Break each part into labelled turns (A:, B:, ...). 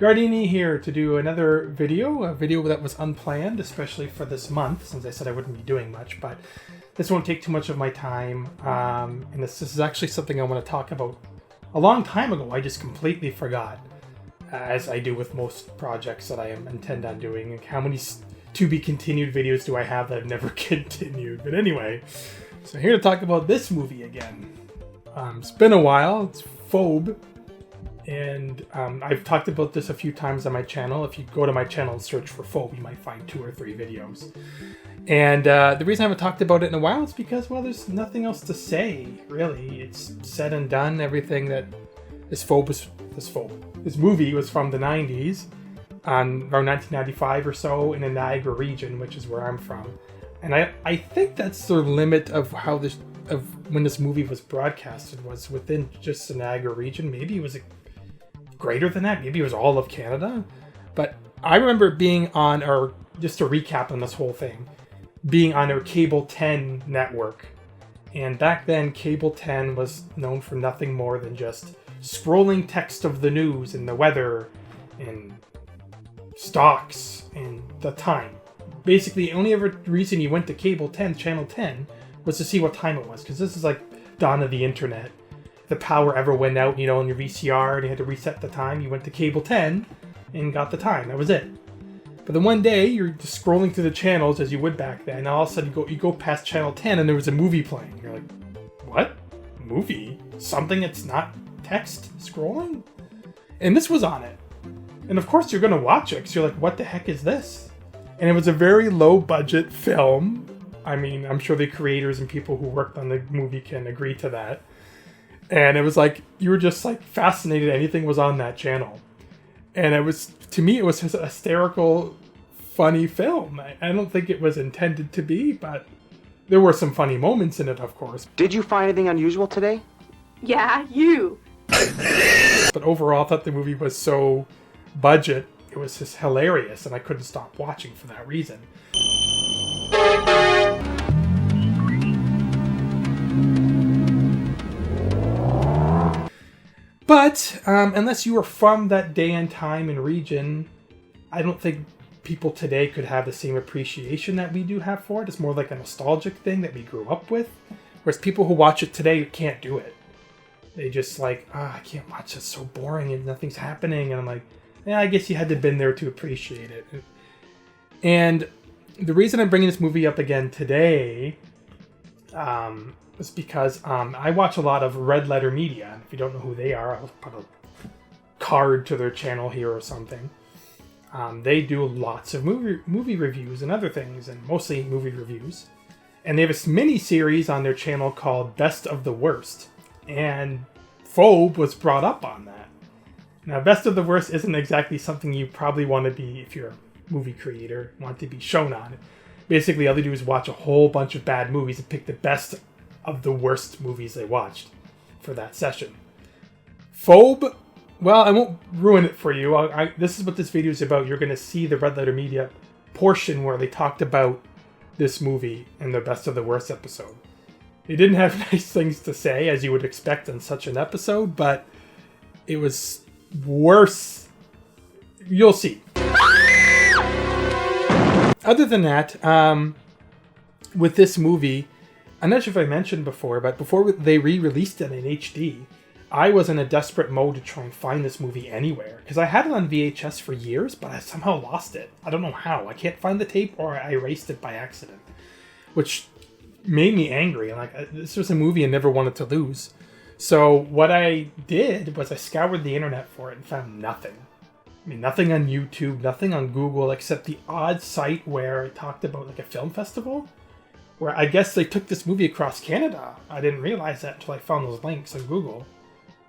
A: Gardini here to do another video, a video that was unplanned, especially for this month, since I said I wouldn't be doing much, but this won't take too much of my time, and this is actually something I want to talk about a long time ago. I just completely forgot, as I do with most projects that I intend on doing. How many to-be-continued videos do I have that I've never continued? But anyway, so here to talk about this movie again. It's been a while. It's Phobe. And I've talked about this a few times on my channel. If you go to my channel and search for Phobe, you might find 2 or 3 videos. And the reason I haven't talked about it in a while is because, well, there's nothing else to say, really. It's said and done. Everything that this movie was from the 90s, around 1995 or so, in the Niagara region, which is where I'm from. And I think that's the limit of how when this movie was broadcasted, was within just the Niagara region. Maybe it was greater than that. Maybe it was all of Canada. But I remember being on, or just to recap on this whole thing, being on our Cable 10 network. And back then, Cable 10 was known for nothing more than just scrolling text of the news and the weather and stocks and the time. Basically, the only ever reason you went to Cable 10, Channel 10, was to see what time it was. Because this is like dawn of the internet. The power ever went out, on your VCR, and you had to reset the time. You went to Cable 10 and got the time. That was it. But then one day, you're just scrolling through the channels as you would back then, and all of a sudden you go past Channel 10 and there was a movie playing. You're like, what? Movie? Something that's not text scrolling? And this was on it. And of course you're going to watch it because you're like, what the heck is this? And it was a very low budget film. I mean, I'm sure the creators and people who worked on the movie can agree to that. And it was like, you were just like fascinated anything was on that channel. And it was, to me, it was just a hysterical, funny film. I don't think it was intended to be, but there were some funny moments in it, of course.
B: Did you find anything unusual today?
C: Yeah, you.
A: But overall, I thought the movie was so budget, it was just hilarious, and I couldn't stop watching for that reason. But unless you were from that day and time and region, I don't think people today could have the same appreciation that we do have for it. It's more like a nostalgic thing that we grew up with. Whereas people who watch it today can't do it. They just like, I can't watch it, it's so boring and nothing's happening. And I'm like, yeah, I guess you had to have been there to appreciate it. And the reason I'm bringing this movie up again today is because I watch a lot of Red Letter Media. If you don't know who they are, I'll put a card to their channel here or something. They do lots of movie reviews and other things, and mostly movie reviews. And they have a mini-series on their channel called Best of the Worst. And Phobe was brought up on that. Now, Best of the Worst isn't exactly something you probably want to be, if you're a movie creator, want to be shown on. Basically, all they do is watch a whole bunch of bad movies and pick the best of the worst movies they watched for that session. Phobe, well, I won't ruin it for you. This is what this video is about. You're going to see the Red Letter Media portion where they talked about this movie in their Best of the Worst episode. They didn't have nice things to say, as you would expect on such an episode, but it was worse. You'll see. Other than that, with this movie, I'm not sure if I mentioned before, but before they re-released it in HD, I was in a desperate mode to try and find this movie anywhere. Because I had it on VHS for years, but I somehow lost it. I don't know how. I can't find the tape, or I erased it by accident. Which made me angry. Like, this was a movie I never wanted to lose. So what I did was I scoured the internet for it and found nothing. I mean, nothing on YouTube, nothing on Google, except the odd site where it talked about like a film festival. Where I guess they took this movie across Canada. I didn't realize that until I found those links on Google.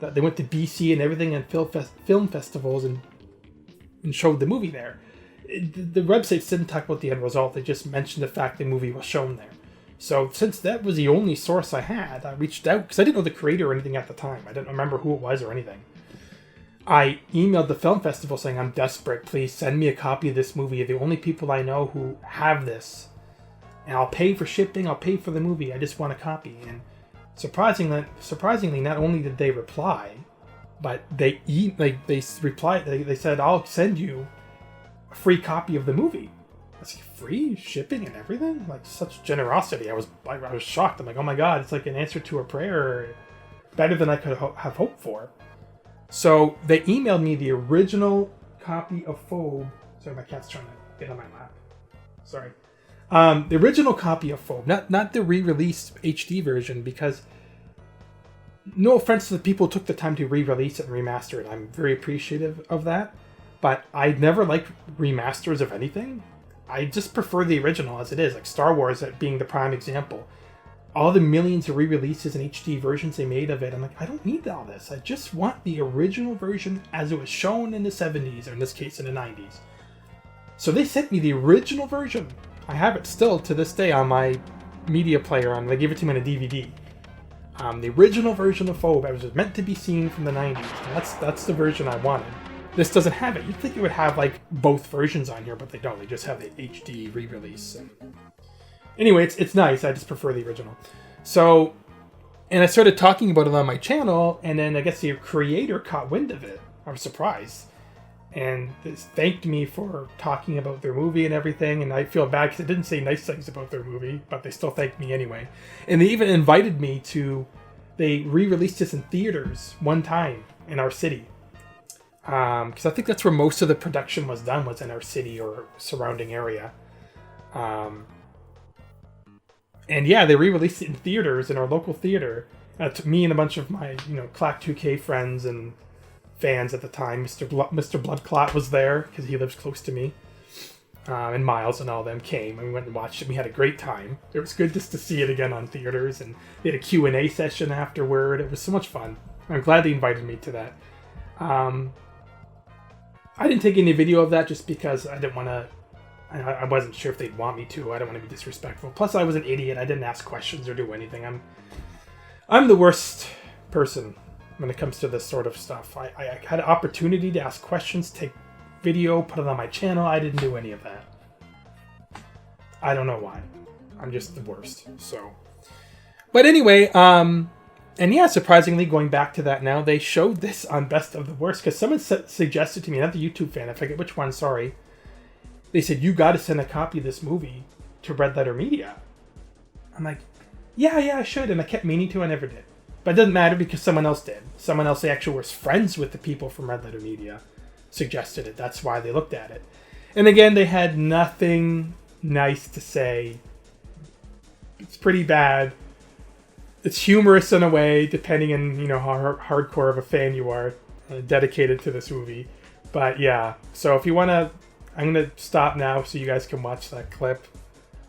A: That they went to BC and everything and film festivals and showed the movie there. The websites didn't talk about the end result. They just mentioned the fact the movie was shown there. So since that was the only source I had, I reached out because I didn't know the creator or anything at the time. I didn't remember who it was or anything. I emailed the film festival saying, I'm desperate. Please send me a copy of this movie. You're the only people I know who have this. And I'll pay for shipping, I'll pay for the movie, I just want a copy. And surprisingly, not only did they reply, but they replied. They said, "I'll send you a free copy of the movie." I was like, free shipping and everything, like such generosity. I was shocked. I'm like, oh my god, it's like an answer to a prayer, better than I could have hoped for. So they emailed me the original copy of Phobe. Sorry, my cat's trying to get on my lap. Sorry. The original copy of Phobe, not the re-released HD version, because no offense to the people who took the time to re-release it and remaster it. I'm very appreciative of that. But I never liked remasters of anything. I just prefer the original as it is, like Star Wars being the prime example. All the millions of re-releases and HD versions they made of it, I'm like, I don't need all this. I just want the original version as it was shown in the 70s, or in this case in the 90s. So they sent me the original version. I have it still to this day on my media player. They gave it to me on a DVD. The original version of Phobe, it was meant to be seen from the 90s. And that's the version I wanted. This doesn't have it. You'd think it would have like both versions on here, but they don't. They just have the HD re-release. Anyway, it's nice. I just prefer the original. So, and I started talking about it on my channel, and then I guess the creator caught wind of it. I was surprised. And they thanked me for talking about their movie and everything, and I feel bad because I didn't say nice things about their movie, but they still thanked me anyway. And they even invited me to... They re-released this in theaters one time in our city. Because I think that's where most of the production was done, was in our city or surrounding area. And yeah, they re-released it in theaters, in our local theater. To me and a bunch of my, Clack 2K friends and fans at the time. Mr. Bloodclot was there, because he lives close to me. And Miles and all them came, and we went and watched it. We had a great time. It was good just to see it again on theaters, and they had a Q&A session afterward. It was so much fun. I'm glad they invited me to that. I didn't take any video of that just because I didn't want to... I wasn't sure if they'd want me to. I don't want to be disrespectful. Plus, I was an idiot. I didn't ask questions or do anything. I'm the worst person when it comes to this sort of stuff. I had an opportunity to ask questions, take video, put it on my channel. I didn't do any of that. I don't know why. I'm just the worst. So, but anyway, and yeah, surprisingly, going back to that now, they showed this on Best of the Worst, because someone suggested to me, not the YouTube fan, I forget which one, sorry. They said, you got to send a copy of this movie to Red Letter Media. I'm like, yeah, I should, and I kept meaning to, I never did. But it doesn't matter because someone else did. Someone else actually was friends with the people from Red Letter Media suggested it. That's why they looked at it. And again, they had nothing nice to say. It's pretty bad. It's humorous in a way, depending on, how hardcore of a fan you are, dedicated to this movie. But yeah, so if you want to, I'm going to stop now so you guys can watch that clip.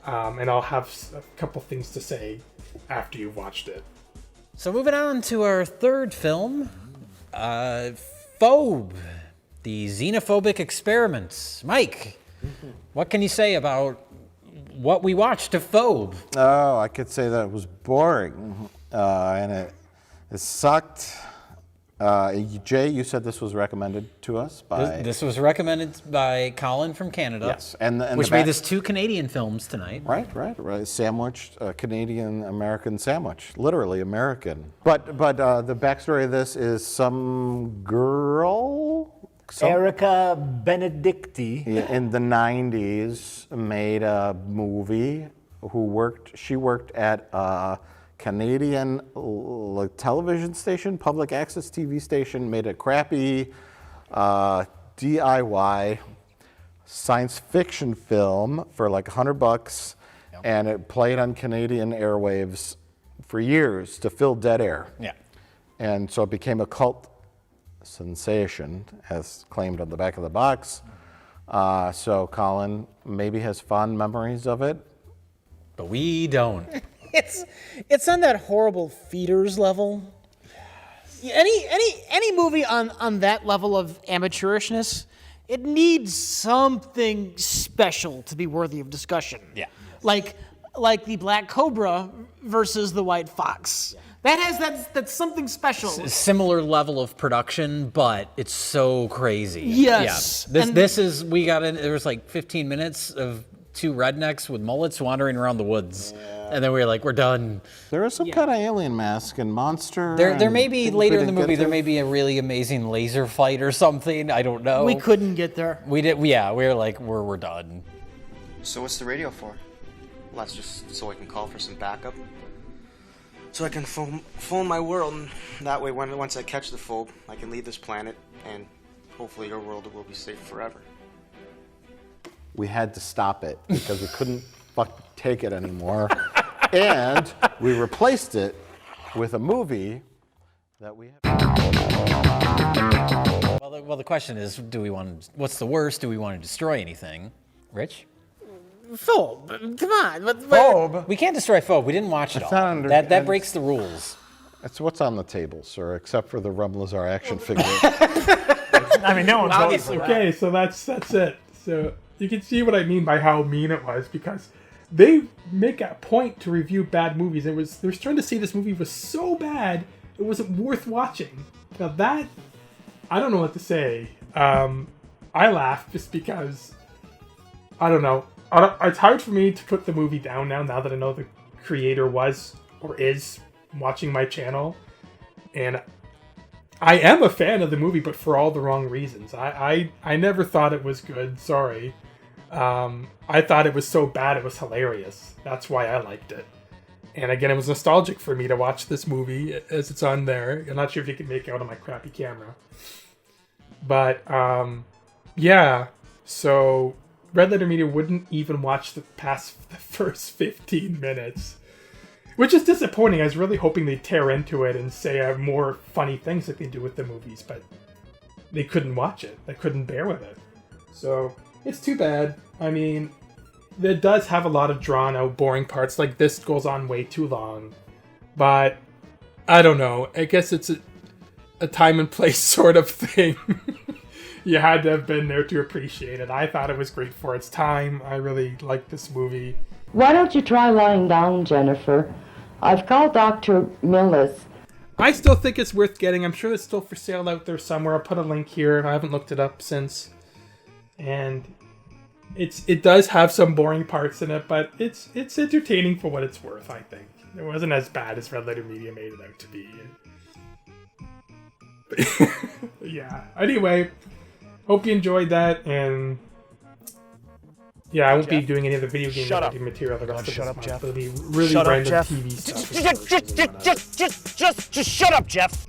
A: And I'll have a couple things to say after you've watched it.
D: So moving on to our third film, Phobe, the Xenophobic Experiments. Mike, what can you say about what we watched of Phobe?
E: Oh, I could say that it was boring, and it sucked. Jay, you said this was recommended to us by...
D: This was recommended by Colin from Canada.
E: Yes, and
D: which made this 2 Canadian films tonight.
E: Right. Sandwich, Canadian-American sandwich, literally American. But the backstory of this is some girl...
F: Erica Benedicti.
E: In the 90s, made a movie. She worked at a Canadian television station, public access TV station, made a crappy DIY science fiction film for like $100, and it played on Canadian airwaves for years to fill dead air.
D: Yeah.
E: And so it became a cult sensation, as claimed on the back of the box. So Colin maybe has fond memories of it,
D: but we don't.
F: It's on that horrible feeders level. Any movie on that level of amateurishness, it needs something special to be worthy of discussion.
D: Yeah.
F: Like the Black Cobra versus the White Fox. That's something special.
D: Similar level of production, but it's so crazy.
F: Yes.
D: Yeah. There was like 15 minutes of 2 rednecks with mullets wandering around the woods. and then we were like, we're done.
E: There is some kind of alien mask and monster.
D: There may
E: and
D: be
E: things
D: later
E: we
D: in the
E: didn't
D: movie.
E: get
D: There
E: to.
D: may be a really amazing laser fight or something. I don't know.
F: We couldn't get there.
D: We did. Yeah, we were like, we're done.
G: So what's the radio for? Well, that's just so I can call for some backup. So I can phone my world, and that way once I catch the phobe, I can leave this planet, and hopefully your world will be safe forever.
E: We had to stop it because we couldn't take it anymore. And we replaced it with a movie that we have.
D: Well, the question is, what's the worst? Do we want to destroy anything? Rich?
F: Phobe, come on.
D: We can't destroy Phobe. We didn't watch it all.
E: not under-
D: That breaks the rules.
E: That's what's on the table, sir, except for the Rum Lazar action figure.
H: I mean, no one's voting for that.
A: Okay, so that's it. So you can see what I mean by how mean it was, because they make a point to review bad movies. They were trying to say this movie was so bad it wasn't worth watching. Now that, I don't know what to say. I laughed just because, I don't know. It's hard for me to put the movie down now that I know the creator was or is watching my channel, and I am a fan of the movie, but for all the wrong reasons. I never thought it was good. Sorry. I thought it was so bad it was hilarious. That's why I liked it. And again, it was nostalgic for me to watch this movie as it's on there. I'm not sure if you can make out on my crappy camera. But, yeah. So, Red Letter Media wouldn't even watch the first 15 minutes. Which is disappointing. I was really hoping they'd tear into it and say more funny things that they do with the movies, but they couldn't watch it. They couldn't bear with it. So, it's too bad. I mean, it does have a lot of drawn-out, boring parts. Like, this goes on way too long. But, I don't know. I guess it's a time and place sort of thing. You had to have been there to appreciate it. I thought it was great for its time. I really liked this movie.
I: Why don't you try lying down, Jennifer? I've called Dr. Millis.
A: I still think it's worth getting. I'm sure it's still for sale out there somewhere. I'll put a link here. I haven't looked it up since. And it does have some boring parts in it, but it's entertaining for what it's worth, I think. It wasn't as bad as Red Letter Media made it out to be. Yeah. Anyway, hope you enjoyed that, and yeah, I won't be doing any of the video game related material the rest of this month. It'll be really random TV stuff.
H: Just shut up, Jeff.